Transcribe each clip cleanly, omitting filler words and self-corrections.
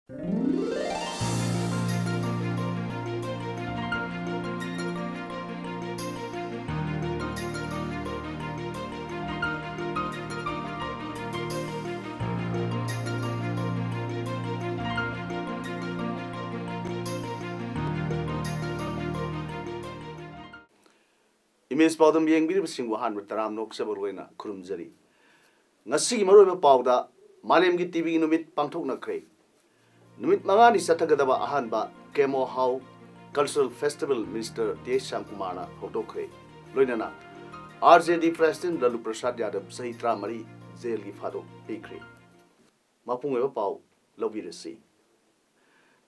Image Paodam being very single hand with Taram no Sabarwena, Kurumzari. Nasi Maroba Pauda, Malemgi TV Numit Pantokna Cray. Numit Mangani Satagadaba Ahanba, Kemo How, Cultural Festival Minister T. Shamkumana, Hotokre. Loinana, RJD President Lalu Prasad Yadav, Sahitra Mari, Zelgi Fado, Bakery. Mapunga Pau, Lobby the Sea.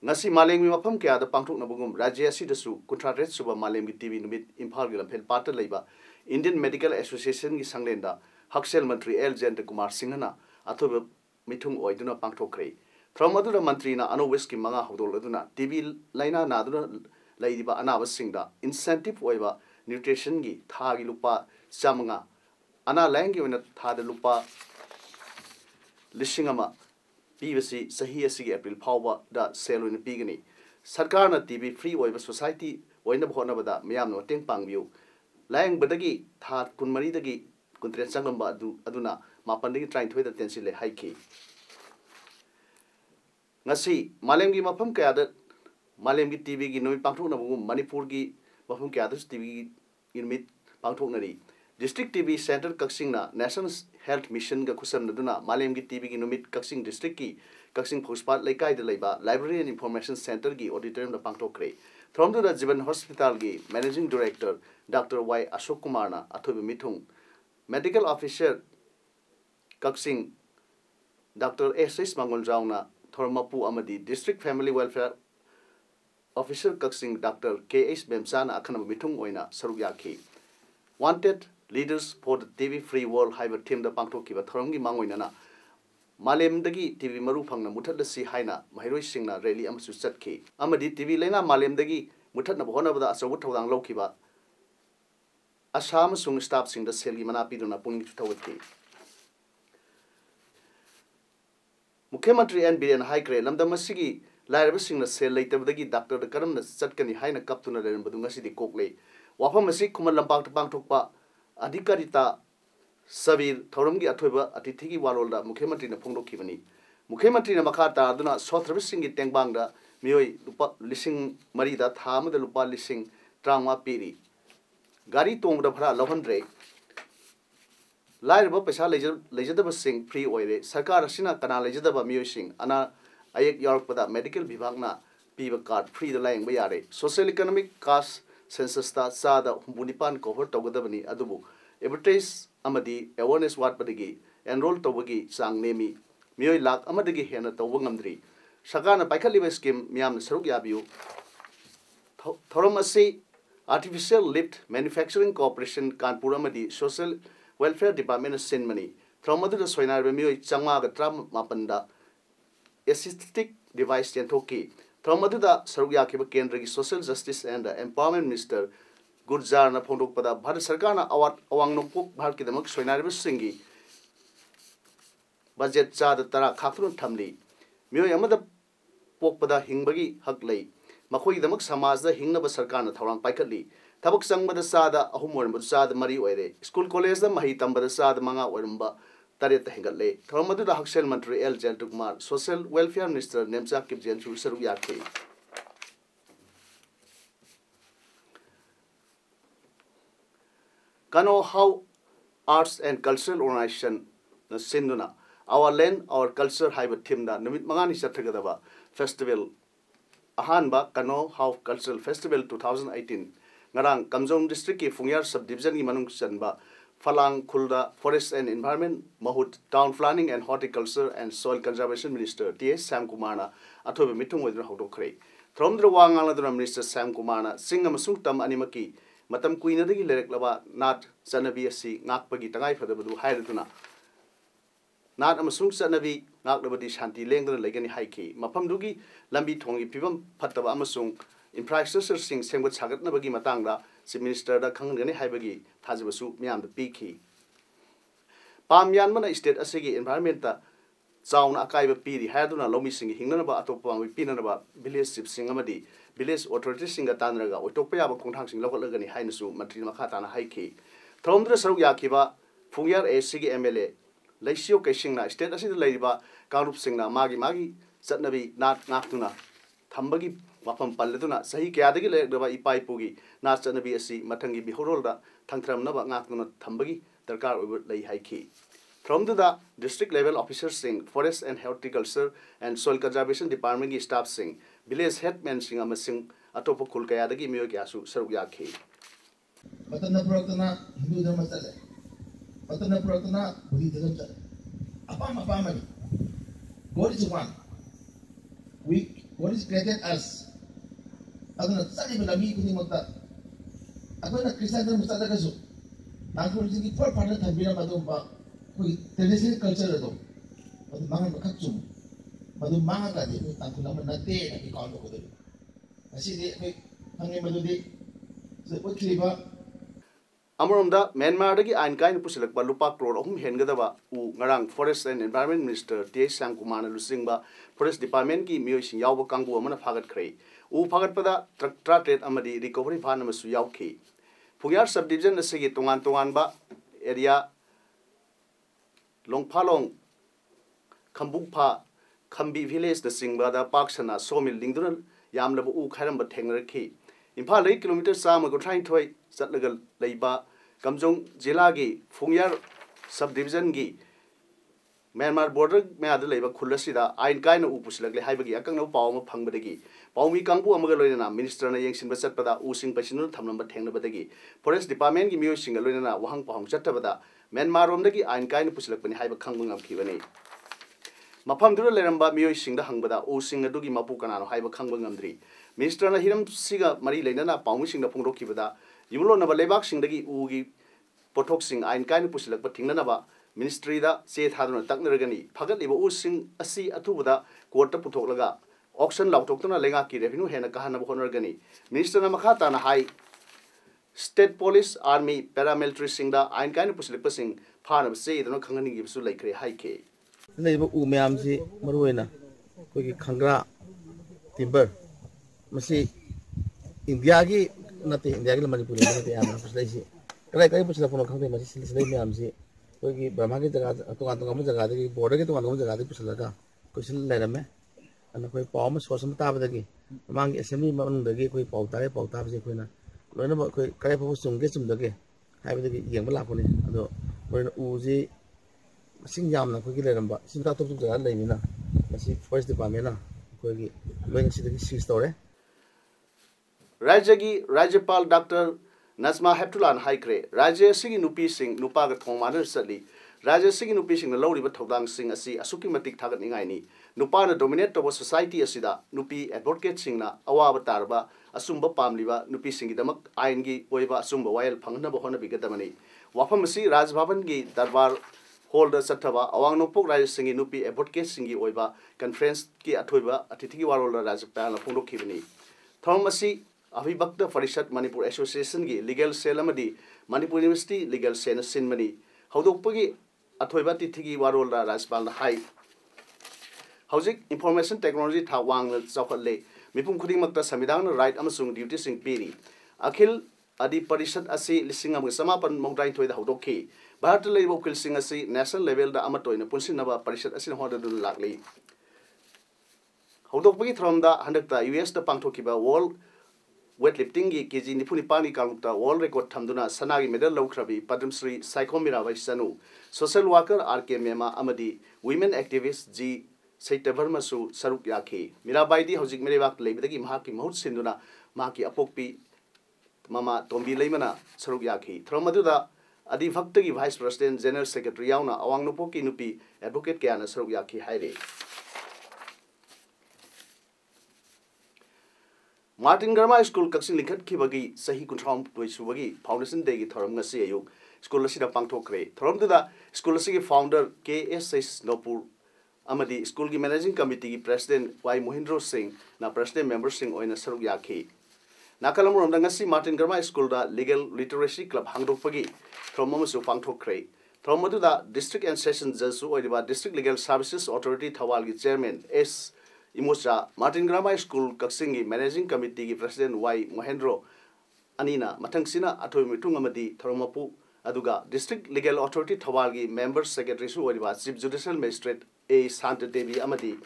Nasi Malengi Mapam Kia, the Pangtok Nabugum, Raja Sidasu, Contract Suba Malengi TV Numit, Impalgil and Pata Labor, Indian Medical Association is Sanglenda, Haksel Mantri El Jent Kumar Singhana, Atoba Mitung Oiduna Pangtokre. From Madura Mantrina, Ano Whisky Manga Hodoladuna, TV Lina Naduna Lady Anava Singda, Incentive Oiva, Nutrition Gi, Tagi Lupa, Samanga, Ana Langi when a Tada Lupa Lishingama. PVC Sahi April Power da Selo in Pigani. Sarkarna TV free over society, Wayna Honabada, Miam, Ting Pang view. Lang Badagi, Tat Kunmaridagi, Kuntran Sangamba Aduna, Mapandi trying to the tensile high Nasi, Malemgi Mapam Kadat, Malemgi TV, no Pantona, Manipurgi, Mapum Kadas TV in mid Pantonari. District TV Center Kaksingna, National Health Mission Gakusan Naduna, Malemgi TV Numit Kaksing District Ki, Kaksing Postpat Laikai de Leba, Library and Information Center Gi, Auditorium the Pangtokre. From the Jiban Hospital Gi, Managing Director, Dr. Y. Ashok Kumarna, Atobi Mitung, Medical Officer Kaksing, Dr. S.S. Mangonjauna, Thormapu Amadi, District Family Welfare Officer Kaksing, Dr. K.H. Bemsana, Akanam Mitung Oina, Sarugyaki. Wanted leaders for the TV Free World Hyber Team the Pangtoki, but Thorongi Mangoinana Malem Dagi TV Marupang Mutat the Sea Haina, Mahiro Singna, Rally Amasu Satki. Amadi TV Lena Malem Dagi, Mutat Nabona with us a Wutang Lokiba. Asham Sung stops in the Selgi Manapiduna Puni Tawaki. Mukematri and Bill and High Grade, Lamda Masigi, Larry Sing the Sel later with the Doctor the Karam the Satkani Haina Kaptuna and Badungasi Cokley. Wapamasi Kumalampak Pangtokpa. Adikarita Savir, Thorongi Atoba, Atitiki Walda, Mukematri Pongo Kivani. Mukematri Makata, Aduna, Sotravising it Tangbanga, Mioi, Lupa, Lissing Marida, Tam the Lupa Lissing, Trama Piri. Gari Tong the Pra Lavandre. Lyra Pesa Legendable Sing, Pre Oire, Sakara Sina Kana Legendable Musing, Anna Ayek York Pada Medical Vivagna, Piva Card, Free the Lang Bayare, Social Economic Cost. Census Sada Munipan cohort Togadabani Adubu, advertise Amadi, awareness what Badigi, enroll Tobagi, Sang Nemi, Mui Lak Amadigi Hena Towangamdri, Shagana Paikaliva scheme, Miam Sarugabu, Thoromasi, Artificial Lift Manufacturing Corporation, Kanpuramadi, Social Welfare Department of Sinmani, Traumadu the Soinar Mui Changa, Tram Mapanda, Assistic Device Yantoki. Traumadu Sarugaki Kendri Social Justice and Empowerment Minister Gurjar Napondok Pada Bharat Sarkana Awat Awang Nopuk Bharki the Muk Soinari Singi Budget Cha the Tara Kathun Tamli Mio Yamada Pokpada Hingbagi Hakley Makoi the Muk Samaz the Hingnaba Sarkana Tharan Paikali Tabuk Sang Badasada Ahumur Budsad Mari Were School College the Mahitam Badasad Manga Werumba Tariat Hingale Traumadu the Haksel Mantri El Jeltukmar Social Welfare Minister Nemsa Kipjan Suruyaki Kano how arts and cultural organization the Sinduna our land our culture have a team that Numit Mangani Satagadava Festival Ahanba Kano how cultural festival 2018 Ngarang Kamjong district ki Fungyar subdivision ki manung sanba Falang Kulda Forest and Environment Mahut Town Planning and Horticulture and Soil Conservation Minister T.S. Sam Kumana Atobe Mitung with Hodokre. From the Wangaladra Minister Sam Kumana, Sing Amasung Tam Animaki, Matam Queen of the Lereklava, Nat Sanabiasi, Nakpagi Tangai for the Budu Hairatuna. Nat Amasung Sanabi, Nakabadi Shanti Langan Legani Haiki, Mapamdugi, Lambi Tongi Pivam Patava Amasung, in practice sing Semwat Sagat Nabagi Matanga. Si Minister da Kangani Haibagi, Tazibasu, Miam the Piki. Pam Yanmana State Asigi Environment chown अकाइब Piri हादुना लौमी Singh हिंगनबा अतोपा my पिननबा village chief Singh अमदी village authority सिंग तानरगा ओटोकपा याबा खोंथांग सिंग लौगलगनी हाइनसु मंत्री मखा ताना हाइखी थरोमद्र सरुक याखिबा फुंगियार AC के MLA लैसियो कैसिंगना state असिद लैरिबा कांग्रुप सिंगना मागी मागी चटनबी नाट नाक्तुना थंबगी मफम पल्लदुना सही कयादगी लेदबा इपाइपुगी नाट चटनबी असि मथंगी बिहोरोलदा थंगथरमनबा ngaktuna थंबगी दरकार ओइब लै हाइखी From the district level officers sing, forest and horticulture and soil conservation department ki staff sing, village headman sing amasing atopo kulkaya dagi miyo kyasu saruk yakhi. Matana Pratana Hindu Dharma Sale, Matana Pratana Buddhism Sale. Apam. God is one. God is created us. Aduna Sali Bilami Kunimota. Aduna Christian Mustadakasu. Aku jadi for partner Tabira Madumba. Traditional culture itu, madu mangan berkacung, madu mangan tadi, tangkul nama nate lagi kalau begitu. Masih di, hanya madu di, sebut kiriba. Amoromda Myanmar dagi ain kain pusilak ba lupa crore ahum hengada ba u ngarang Forest and Environment Minister T.S. Sangkumar lusing ba Forest Department ki miyo sing yaw ba kangbu amana phagat khrei. U phagat pada tra trade amadi recovery phan amasu yaw ki. Phugyar subdivision na sige tongan ba area Longpalong Kambukpa Kambi village the Singbada Paksana sawmill lingdunal yamlabu u khairamba thengrakhi Imphal 8 kilometer sama go trying toy satlagal leiba Kamjong jila gi Fungyar subdivision gi Myanmar border me adu leiba khulasida ain kaina u puslagle haibagi akangno pawma phangbadagi pawmi kangbu amaga loina minister na yengsinba chatpada u sing pasinu thamnamba thengnabadagi forest department gi miyo singa loina wahang pahang chattabada Myanmar romdagi ain kaina puslakpani haiba khangbangam khibani mafam dura leramba miyo singda hangbada u sing adugi mapu kanano haiba khangbangamdri minister na hiram siga mari leinana pawmi singda phongrokibada yumlo na lebak singdagi u gi pothok sing ain kaina puslakpa thingnana ba ministry da se thaduna taknaragani phagat liba u sing asi athubada court ta puthoklaga auction lautoktuna lenga ki revenue hena kahana bhonargani minister na makha ta na hai State Police Army paramilitary singda ain kaina pusilip sing phanab se idano khangani gi su laikre haike Leiba u mayam si maruina koi ki khangra timber masi India ki nate India ki Manipur ki nate amna pusilai si kai pusila phono khangde masi silsilai mayam si koi ki Burma ki jaga tunga jaga de border ki tunga jaga de pusila ka koi sil lairame ana koi pawma sosam tabadagi mangi assembly manungdagi koi pawtare pawtabse koina loina ba koi kai phaw sungge sumdage haibadagi yengba lakone ado loina uji sing yamna koi ki leramba sinta top jaga leimina masi forest department na koi ki loina sidagi seize tore Rajagi Rajapal Dr. Nazma Heptulan Haikre Rajya Sigi Nupi Sing Nupa ga thongmaner satli Rajya Sigi Nupi Sing na lawriba thodang sing asi asuki matik thagat ningai ni Nupa na dominate to society asida Nupi advocate sing na awa batarba asumba pamliba Nupi Sing damak ain gi oiba asumba wail phangna ba hona bigadamani wafam asi Raj Bhavan gi darbar holder sathaba awang nopok Rajya Sing Nupi advocate sing gi oiba conference ki athoiba atithi gi warol Rajapal na phongrokibani thom asi Avibakta Farishat Manipur Association ki legal cell amadi Manipur University legal cell na sinmani haudokpagi athoiba tithigi warol da Rajpal na hai Housing information technology thawang na chawkhatle mipum khuding makta samidang na right amasung duty sing piri akhil adi parishat asi lising am samapan mongdai thoi da haudokhi bharat leibo khil sing asi national level da amatoi na punsinaba parishat asi hoda du lakli haudokpagi thromda handakta US da pangthokiba world weightlifting gi kg nipuni pani kalukta world record thamduna sanagi medal lawkhrabi Padam Shri Saikhom Mirabai Sanu social worker RK Mema amadi women activist G Saitavarma su saruk yakhi Mirabai di hojik merewak leibadagi mahaki mahut sinduna mahaki apokpi mama tombi leimana saruk yakhi thromaduda adi bhaktagi vice president general secretary yauna awang nupoki nupi advocate kyana saruk yakhi haire Martin Garma School Kaksing Likhat Kibagi Sahi Kuntram Tuisubagi Foundation Day Thoram Ngasi Ayuk School Asida Pangthokre Thoram Duda School Asigi founder KSS Nopur Amadi School Gi Managing Committee President Y Mohindro Singh na President Member Singh Oina Saruk Yakhi Nakalamur Ngasi Martin Garma School da Legal Literacy Club Hangdokpagi Thoram Amasu Pangthokre From Maduda, District and Session Judge Oidiba District Legal Services Authority Thawalgi Chairman S. Imusa, Martin Grammar School Kaksingi Managing Committee President Y. Mohendro Anina, Matangsina Atoi Mitungamadi, Thoromapu, Aduga, District Legal Authority Thawalgi Member Secretary Oidiba Chief Judicial Magistrate A. Santa Devi Amadi,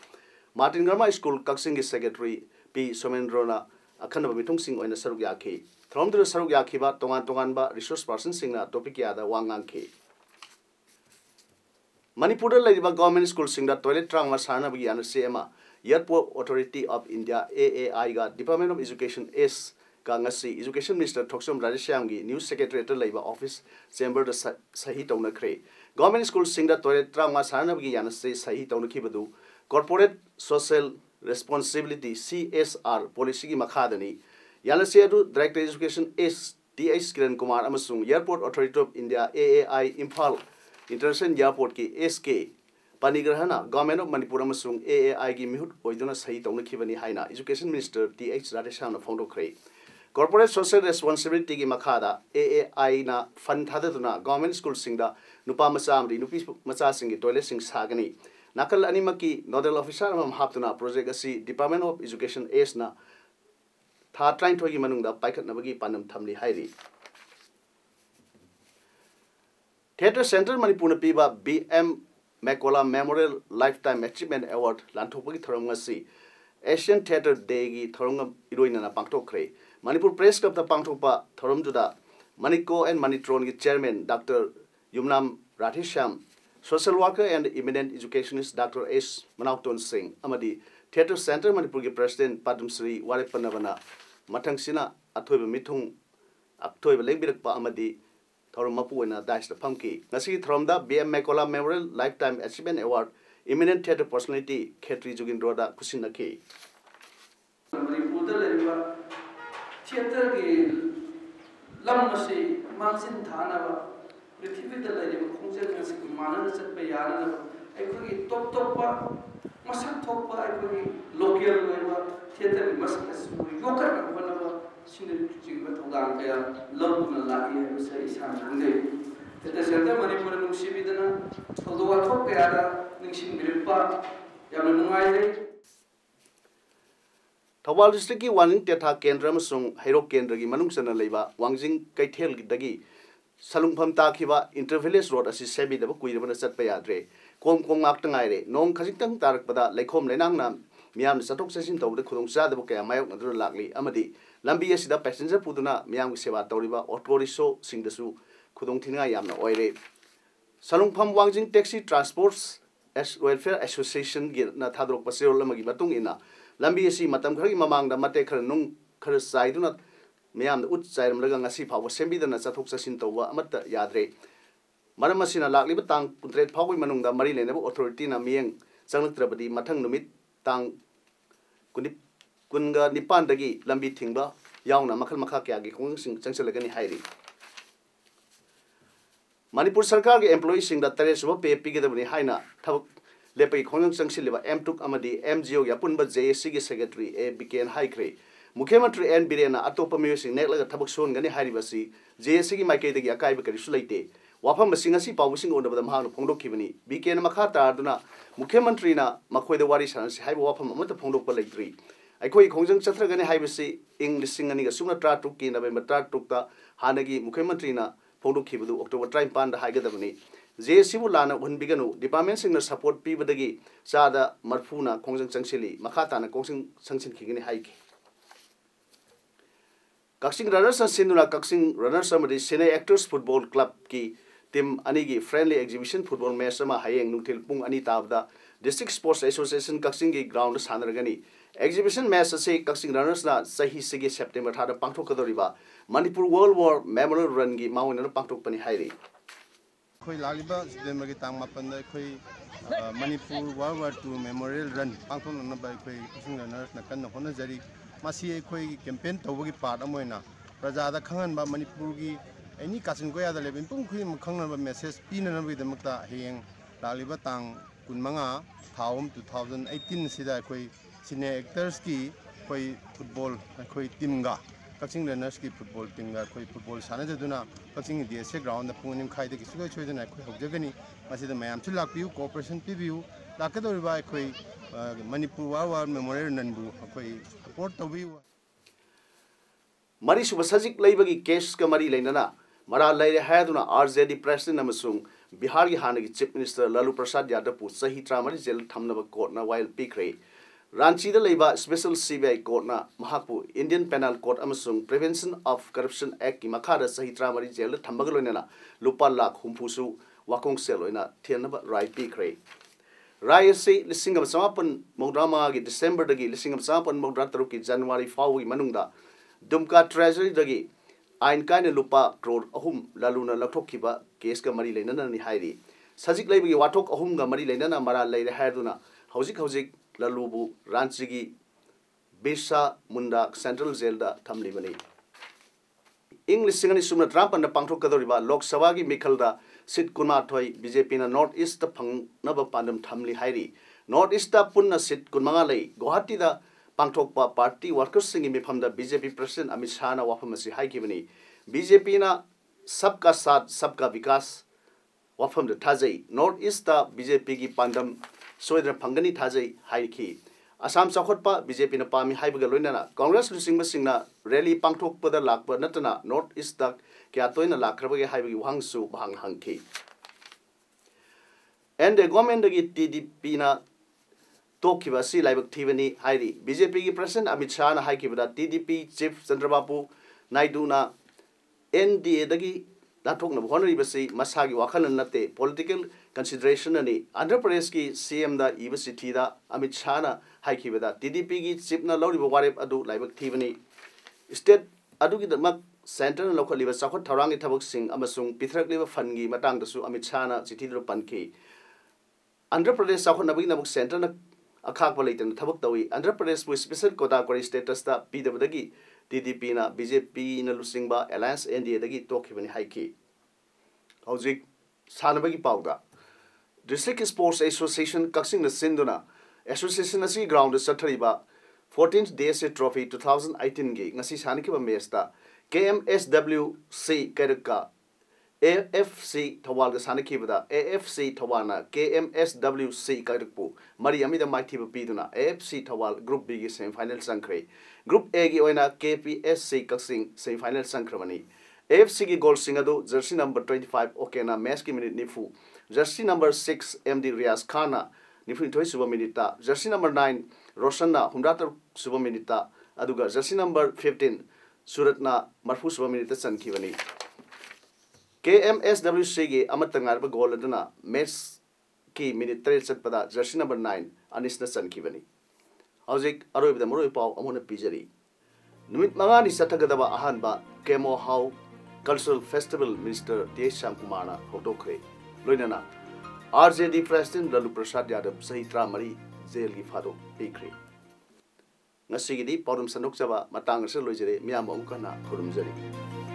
Martin Grammar School Kaksingi Secretary P. Somendrona, Akanaba Mitung Sing on the Sarugyaki. From the Sarugyaki, Tongan resource person Singna, Topikiada, Wanganki. Manipur Ladiba Government School Singda Toilet Trang Masana Biana CMA, Airport Authority of India, AAI, Department of Education S. Gangasi, Education Minister Toksum Radishamgi, News Secretary Labor Office, Chamber the Sahi Tona Kre. Government School Singda Toilet Trang Masana Biana Sahi Tona Kibadu, Corporate Social Responsibility CSR Policy Makadani, Yanasedu Director Education S. D.H. Kiran Kumar Amasung, Airport Authority of India, AAI, Impal. International Airport ki SK Panigrahana Government of Manipur amasung AAI gi mihut oiduna sahi tawna khibani haina Education Minister TH Radheshamna phongdokre Corporate Social Responsibility gi makhada AAI na fund thadaduna government school singda nupa macha amri nupi macha singi toilet sing sagani nakal animaki nodal officer am haptuna project asi Department of Education S na tha train thogi manungda paikhatnabagi panam thamli hairi Theatre Center Manipur Piba BM Makola Memorial Lifetime Achievement Award Lantopagi Thorongasi Asian Theatre Day gi Thorongam Iroina Pangtokre Manipur Press Club the Pangtopa Thoromjuda Maniko and Manitron gi Chairman Dr. Yumnam Radhesham Social Worker and Eminent Educationist Dr. S. Manauton Singh Amadi Theatre Center Manipur gi President Padum Sri Warepanavana Matangsina Athoiba Mithung Aktoiba Legbirakpa Amadi Thoromapu and Dash the Punky. Nasi Thromda BM Makola Memorial Lifetime Achievement Award, Eminent Theatre Personality, Ketri Jugin Roda Kusinaki. Theatre Lamasi, Mansin Tanava, Prithivita Lady, Kunzak Mana, Payana, I top topa, Masak topa, I local theatre must yoga whenever. Sini juga tugang kayak lom melaki saya isang sendiri. Kita sedang Manipur nungsi bidana, kalau waktu kayak ada nungsi mirip yang menungai. Thawal District ki Waning Tetha Kendra amasung Hairok Kendra gi manungsana leiba Wangjing Kaithel dagi Salungpham takhiba Intervillage Road asi sebi daba kuirabana chatpa yadre kom ngak tangai re nong khajitang tarakpada leikhom lenang nam miam satok sasin tawde khudong sadaba kaya mayok nadru lakli amadi lambi asida passenger puduna miam gi sewa tawriba auto rickshaw singdasu khudong thinga yamna oire Salungpham Wangjing Taxi Transports Welfare Association gi na thadrok pasirol lamagi batung ina Lambi asi matam khari mamang da mate khar nung khar sai du na meyam da ut chairam laga ngasi phawa sembi da na chathok chasin tawwa amata yadre maram asina lakli ba tang puntret phawoi manung da mari lene authority na mieng changlaktrabadi mathang numit tang kunga nipan dagi lambi thingba yauna makhal makha kya gi khong sing changselagani hairi Manipur Sarkar ge employee sing da tare suba pe pigedabani haina thabak Lepai Khongang Sangsilva M2 Amadi MGO Yapunba JSC gi Secretary A BKN Haikre Mukhyamantri N Birena Atopa Music Neklaga Thabak Son Gani Haribasi JSC gi Maikei dagi Akai Bakari Sulaite Wafam Basingasi Pawusing Ondaba Mahang Pongdok Kibani BKN Makhata Arduna Mukhyamantri na Makhoi the Wari Sansi Haiba Wafam Amata Pongdok Palaitri Aikoi Khongjang Chatra Gani Haibasi Ing Lisingani ga Sumna Tra Tukki November Tra Tukta Hanagi Mukhyamantri na Pongdok Kibadu October 3 Panda Haigadabani JSC Lana Unbiganu, Department Singer support Pibadagi, Sada, Marfuna, Kongsang Sangsili, Makatana, Kongsang Sangsin Kigani Haiki. Kaksing Runners and Sinduna Kaksing Runners Samadi Sene Actors Football Club Ki, Tim Anigi Friendly Exhibition Football Mesama Hayeng Nutil Pung Anita of the District Sports Association Kaksingi Ground Sanaragani. Exhibition Mass say Kaksing Runners na Sahi Sigi September Hada Pangtokadoriba, Manipur World War Memorial Rungi Maun and Pangtokpani Hairi. Khoi laliba September ki tang mapan da khoi Manipur World War II Memorial Run pangthon na ba khoi kusung runners na kan hona jari masi khoi campaign tawgi part amoina praja da khangan ba Manipur gi any kasin ko ya da leben pung khoi khangna ba message pina na bi damakta heng laliba tang kunmanga thaum 2018 sida khoi senior actors ki khoi football khoi team ga Kakching runners की football team का कोई football सानजदुना Kakching DSA ground पुंग निमखाई दे किसुगै छोइदना कोई हौजगनी मसिदा मयामसु लाकपियु cooperation पिबियु लाकदोरिबा कोई Manipur war memorial ननबु कोई support तबियु मरी सुब सजिक लेबगी case का मरी लेना मरा लेरे हैदुना RJD प्रेसिडेंट अमसुंग बिहार की हानगी चीफ मिनिस्टर लालू प्रसाद यादव पु सही ट्रामरी जेल थमनब कोर्टना वाइल पिखरे रांची दा लेबा स्पेशल CBI कोर्टना महापु इंडियन पेनल कोर्ट अमसुंग प्रिवेंशन ऑफ करप्शन एक्ट की मखादा सही ट्रामरी जेल थमबग लोइना लुपा लाख हुमफुसु वाकोंग सेल लोइना थेनब राय पिखरे राय से लिसिंग समापन मौद्रामा की दिसंबर दगी लिसिंग समापन मौद्रा तरुक की जनवरी फाउगी मनुंगदा दुमका ट्रेजरी दगी आइन कायने लुपा करोड़ अहुम लालूना लखोखिबा केस का मरी लेना नि हाइरी सजिक लेबगी वाथोक अहुम गा मरी लेना मरा लेरे हायदुना हौजिक लालूबु रांची की बिरसा मुंडा सेंट्रल जेल दा थमलिबनी इंग्लिश सिंगनी सुमना ट्रांपन पांथोक कदोरिबा लोकसभा की मिखलदा सीट कुनमाथोय बीजेपी ना नॉर्थ ईस्ट फंगनब पांडम थमली हाइरी नॉर्थ ईस्ट पुन्ना सीट कुनमंगा लई गुवाहाटी दा पांथोकपा पार्टी वर्कर्स सिंगी मिफमदा बीजेपी प्रेसिडेंट अमित शाह ना वाफम असि हाइकिबनी बीजेपी ना सबका साथ सबका विकास वाफम द थाजै नॉर्थ ईस्ट दा बीजेपी की पांडम सोइदर फंगनी थाजै हाइखि असम चाखोटपा बीजेपी ना पामी हाइबगा लोइना कांग्रेस लुसिंग सिंगना रैली पांथोकपदा लाकबा नतना नॉर्थ ईस्ट दा क्या तोइना लाखरबगे हाइबगी वहांगसु भांग हांगखि एंड द गवर्नमेंट गी TDP ना तोखिबा सी लाइबक थीबनी हाइरी बीजेपी की प्रेसिडेंट अमित शाह ना हाइकिबदा TDP चीफ चंद्रबाबू नायडू ना NDA दगी लाथोकना होनरिबसी मसागी वाखल नते पॉलिटिकल कंसिडरेशन अनि आंध्र प्रदेश की CM दा इबसी थीदा अमित शाह ना हाइकिबदा TDP की चीफ ना लौरिबा वारेप अदु लाइबक थीबनी स्टेट अदुगी दमक सेंटर ना लखलिबा चाखोट थौरांगी थबक सिंग अमसुंग पिथरकलिबा फंगी मतंगदसु अमित शाह ना चिठीदु पनखि आंध्र प्रदेश चाखोट नबगी नबक सेंटर ना अखाक लेतन थबक तवी आंध्र प्रदेश को स्पेशल कोटागोरी स्टेटस दा पीदबदगी TDP ना BJP ना लुसिंगबा अलायंस NDA दगी तोखिबनी हाइखि हौजिक सानबगी पाउदा डिस्ट्रिक्ट स्पोर्ट्स एसोसिएशन कक्सिंग ना सिंदुना एसोसिएशन असि ग्राउंड सथरिबा 14th DSA ट्रॉफी 2018 गी ngasi सानकिबा मैच दा KMSWC करका AFC थवाल का सानकिबदा AFC थवाना KMSWC करकपु मरी अमिदा माइथिबा पीदुना AFC थवाल ग्रुप B की सेमीफाइनल संख्रे ग्रुप A की ओइना KPSC कक्सिंग सेमीफाइनल संख्रमनी AFC की गोल सिंगदो जर्सी नंबर 25 ओकेना मैच की मिनट निफु जर्सी नंबर 6 MD रियाज खाना निफु थोई सुबह मिनिटा जर्सी नंबर 9 रोशनना हुंडातर सुबह मिनिटा अदुगा जर्सी नंबर 15 सूरतना मरफू सुबह मिनिटा चनखिबनी KMSWC की अमतंगारब गोल अदुना मैच की मिनिट 3 चटपदा जर्सी नंबर 9 अनिसना चनखिबनी हौजिक अरोइबदा मरोइ पाउ अमोना पिजरी नुमित मंगानी सथगदबा अहानबा केमो हाउ कल्चरल फेस्टिवल मिनिस्टर TH श्यामकुमारना होटोखरे लोइनाना RJD प्रेसिडेंट लालू प्रसाद यादव सही 3 जेल की फादो पीखरे ngasigiदी पाउदम सनोकजबा matang से लोइजरे मियाम अमुकना खुरुमजरी।